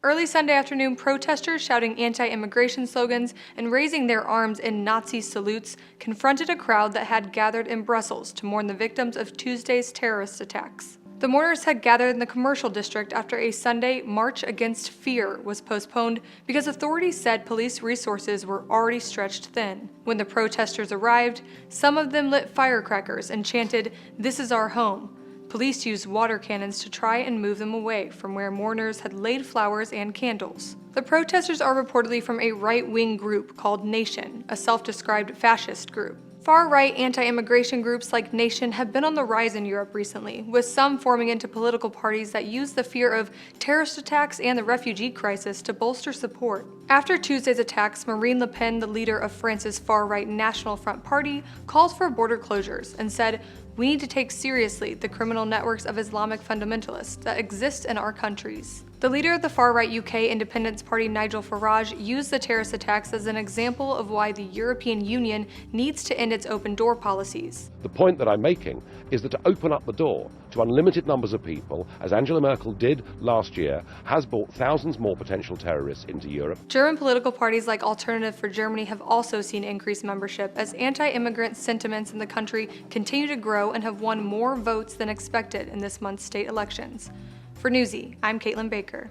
Early Sunday afternoon, protesters shouting anti-immigration slogans and raising their arms in Nazi salutes confronted a crowd that had gathered in Brussels to mourn the victims of Tuesday's terrorist attacks. The mourners had gathered in the commercial district after a Sunday March Against Fear was postponed because authorities said police resources were already stretched thin. When the protesters arrived, some of them lit firecrackers and chanted, "This is our home." Police used water cannons to try and move them away from where mourners had laid flowers and candles. The protesters are reportedly from a right-wing group called Nation, a self-described fascist group. Far-right anti-immigration groups like Nation have been on the rise in Europe recently, with some forming into political parties that use the fear of terrorist attacks and the refugee crisis to bolster support. After Tuesday's attacks, Marine Le Pen, the leader of France's far-right National Front Party, called for border closures and said, "We need to take seriously the criminal networks of Islamic fundamentalists that exist in our countries." The leader of the far-right UK Independence Party, Nigel Farage, used the terrorist attacks as an example of why the European Union needs to end its open-door policies. The point that I'm making is that to open up the door to unlimited numbers of people, as Angela Merkel did last year, has brought thousands more potential terrorists into Europe. German political parties like Alternative for Germany have also seen increased membership as anti-immigrant sentiments in the country continue to grow and have won more votes than expected in this month's state elections. For Newsy, I'm Caitlin Baker.